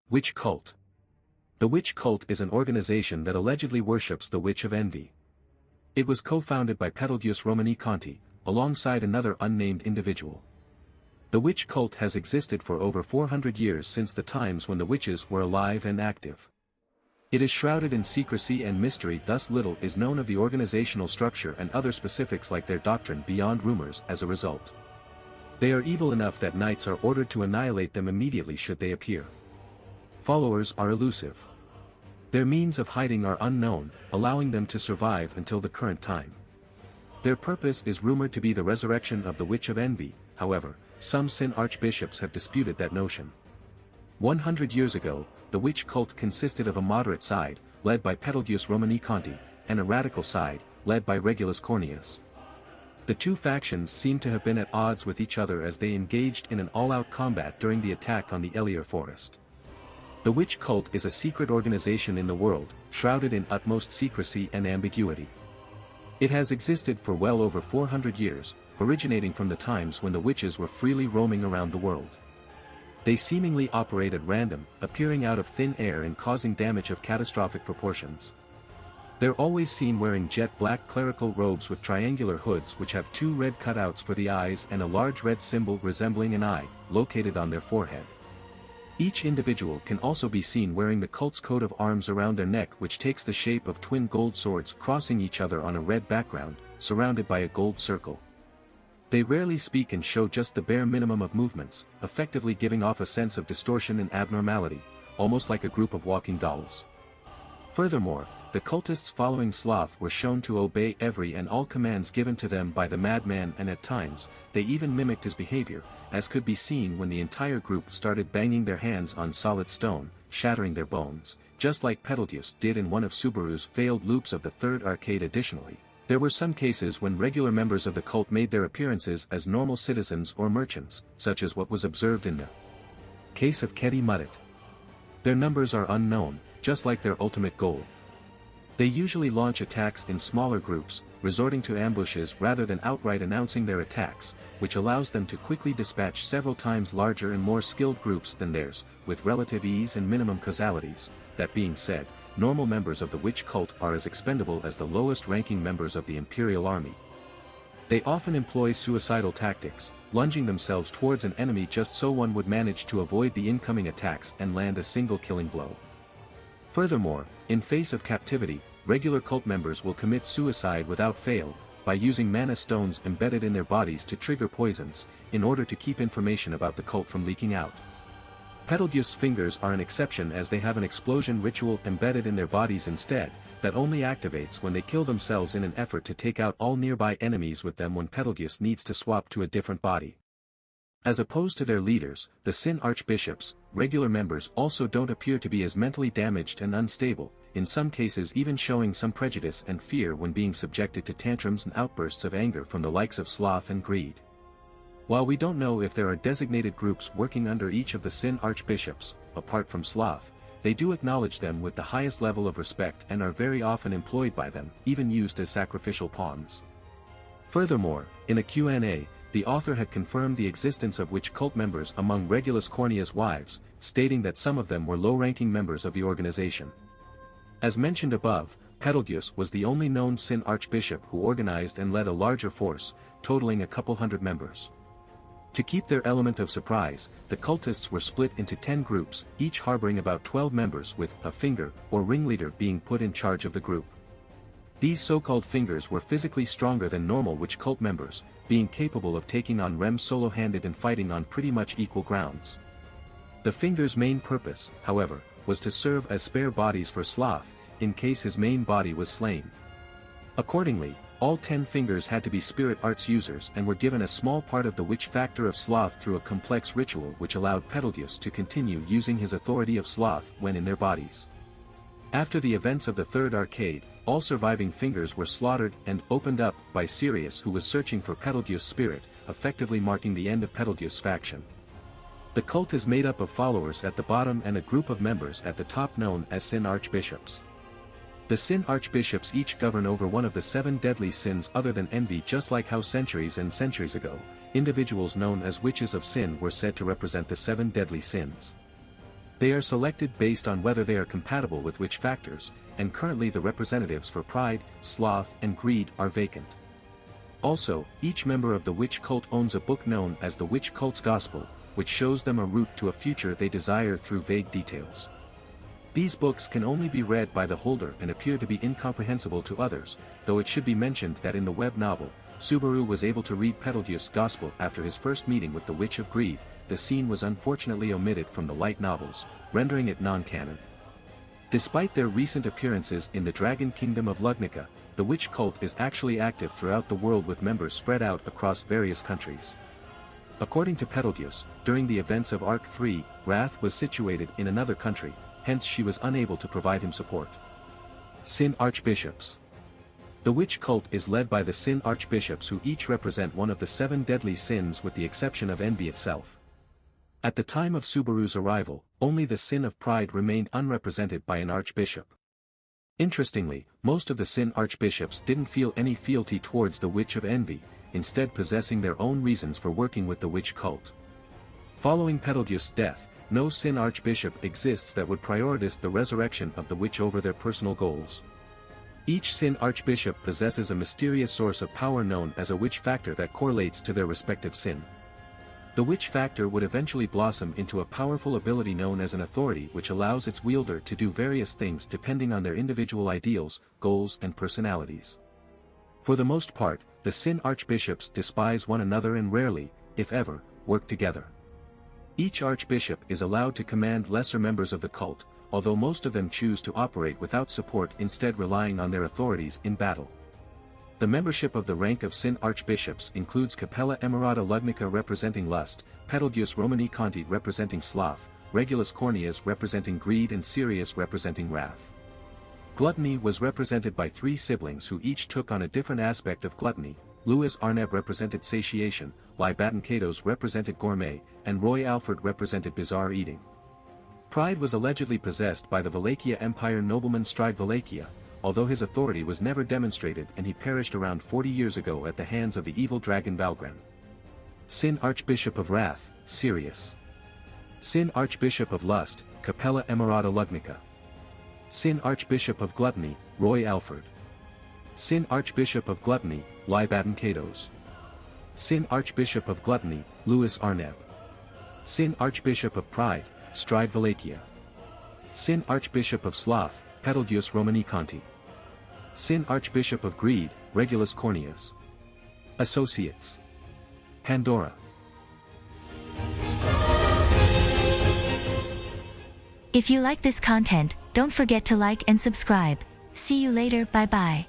Witch cult. The witch cult is an organization that allegedly worships the Witch of Envy. It was co-founded by Petelgeuse Romani Conti, alongside another unnamed individual. The witch cult has existed for over 400 years, since the times when the witches were alive and active. It is shrouded in secrecy and mystery, thus little is known of the organizational structure and other specifics like their doctrine beyond rumors as a result. They are evil enough that knights are ordered to annihilate them immediately should they appear. Followers are elusive. Their means of hiding are unknown, allowing them to survive until the current time. Their purpose is rumored to be the resurrection of the Witch of Envy. However, some Sin Archbishops have disputed that notion. 100 years ago, the witch cult consisted of a moderate side, led by Petelgeuse Romani Conti, and a radical side, led by Regulus Corneas. The two factions seem to have been at odds with each other as they engaged in an all-out combat during the attack on the Eliar forest. The witch cult is a secret organization in the world, shrouded in utmost secrecy and ambiguity. It has existed for well over 400 years, originating from the times when the witches were freely roaming around the world. They seemingly operate at random, appearing out of thin air and causing damage of catastrophic proportions. They're always seen wearing jet black clerical robes with triangular hoods which have two red cutouts for the eyes and a large red symbol resembling an eye, located on their forehead. Each individual can also be seen wearing the cult's coat of arms around their neck, which takes the shape of twin gold swords crossing each other on a red background, surrounded by a gold circle. They rarely speak and show just the bare minimum of movements, effectively giving off a sense of distortion and abnormality, almost like a group of walking dolls. Furthermore, the cultists following Sloth were shown to obey every and all commands given to them by the madman, and at times, they even mimicked his behavior, as could be seen when the entire group started banging their hands on solid stone, shattering their bones, just like Petelgeuse did in one of Subaru's failed loops of the third arcade. Additionally, there were some cases when regular members of the cult made their appearances as normal citizens or merchants, such as what was observed in the case of Ketty Muddet. Their numbers are unknown, just like their ultimate goal. They usually launch attacks in smaller groups, resorting to ambushes rather than outright announcing their attacks, which allows them to quickly dispatch several times larger and more skilled groups than theirs, with relative ease and minimum causalities. That being said, normal members of the witch cult are as expendable as the lowest-ranking members of the Imperial Army. They often employ suicidal tactics, lunging themselves towards an enemy just so one would manage to avoid the incoming attacks and land a single killing blow. Furthermore, in face of captivity, regular cult members will commit suicide without fail, by using mana stones embedded in their bodies to trigger poisons, in order to keep information about the cult from leaking out. Petelgeuse's fingers are an exception, as they have an explosion ritual embedded in their bodies instead, that only activates when they kill themselves in an effort to take out all nearby enemies with them when Petelgeuse needs to swap to a different body. As opposed to their leaders, the Sin Archbishops, regular members also don't appear to be as mentally damaged and unstable, in some cases even showing some prejudice and fear when being subjected to tantrums and outbursts of anger from the likes of sloth and greed. While we don't know if there are designated groups working under each of the Sin Archbishops, apart from Sloth, they do acknowledge them with the highest level of respect and are very often employed by them, even used as sacrificial pawns. Furthermore, in a Q&A, the author had confirmed the existence of witch cult members among Regulus Cornea's wives, stating that some of them were low-ranking members of the organization. As mentioned above, Petelgeuse was the only known Sin Archbishop who organized and led a larger force, totaling a couple hundred members. To keep their element of surprise, the cultists were split into 10 groups, each harboring about 12 members, with a finger, or ringleader, being put in charge of the group. These so-called fingers were physically stronger than normal witch cult members, being capable of taking on Rem solo-handed and fighting on pretty much equal grounds. The fingers' main purpose, however, was to serve as spare bodies for Sloth, in case his main body was slain. Accordingly, all 10 fingers had to be spirit arts users and were given a small part of the witch factor of Sloth through a complex ritual which allowed Petelgeuse to continue using his authority of Sloth when in their bodies. After the events of the Third Arcade, all surviving fingers were slaughtered and opened up by Sirius, who was searching for Petelgeuse's spirit, effectively marking the end of Petelgeuse's faction. The cult is made up of followers at the bottom and a group of members at the top known as Sin Archbishops. The Sin Archbishops each govern over one of the 7 deadly sins other than envy, just like how centuries and centuries ago, individuals known as Witches of Sin were said to represent the 7 deadly sins. They are selected based on whether they are compatible with which factors, and currently the representatives for pride, sloth, and greed are vacant. Also, each member of the witch cult owns a book known as the Witch Cult's Gospel, which shows them a route to a future they desire through vague details. These books can only be read by the holder and appear to be incomprehensible to others, though it should be mentioned that in the web novel, Subaru was able to read Petelgeuse's Gospel after his first meeting with the Witch of Greed. The scene was unfortunately omitted from the light novels, rendering it non-canon. Despite their recent appearances in the Dragon Kingdom of Lugnica, the witch cult is actually active throughout the world with members spread out across various countries. According to Petelgeuse, during the events of Arc 3, Wrath was situated in another country, hence she was unable to provide him support. Sin Archbishops. The witch cult is led by the Sin Archbishops, who each represent one of the 7 deadly sins with the exception of envy itself. At the time of Subaru's arrival, only the sin of pride remained unrepresented by an archbishop. Interestingly, most of the Sin Archbishops didn't feel any fealty towards the Witch of Envy, instead possessing their own reasons for working with the witch cult. Following Petelgeuse's death, no Sin Archbishop exists that would prioritize the resurrection of the witch over their personal goals. Each Sin Archbishop possesses a mysterious source of power known as a witch factor that correlates to their respective sin. The witch factor would eventually blossom into a powerful ability known as an authority, which allows its wielder to do various things depending on their individual ideals, goals, and personalities. For the most part, the Sin Archbishops despise one another and rarely, if ever, work together. Each archbishop is allowed to command lesser members of the cult, although most of them choose to operate without support, instead relying on their authorities in battle. The membership of the rank of Sin Archbishops includes Capella Emerata Lugnica representing lust, Petelgeuse Romani Conti representing sloth, Regulus Corneas representing greed, and Sirius representing wrath. Gluttony was represented by 3 siblings who each took on a different aspect of gluttony. Louis Arneb represented satiation, Libatin Kaioshin represented gourmet, and Roy Alfred represented bizarre eating. Pride was allegedly possessed by the Wallachia Empire nobleman Stride Wallachia, although his authority was never demonstrated and he perished around 40 years ago at the hands of the evil dragon Valgren. Sin Archbishop of Wrath, Sirius. Sin Archbishop of Lust, Capella Emerata Lugnica. Sin Archbishop of Gluttony, Roy Alfred. Sin Archbishop of Gluttony, Libatin Kaioshin. Sin Archbishop of Gluttony, Louis Arneb. Sin Archbishop of Pride, Stride Wallachia. Sin Archbishop of Sloth, Petelgeuse Romani Conti. Sin Archbishop of Greed, Regulus Corneas. Associates. Pandora. If you like this content, don't forget to like and subscribe. See you later, bye bye.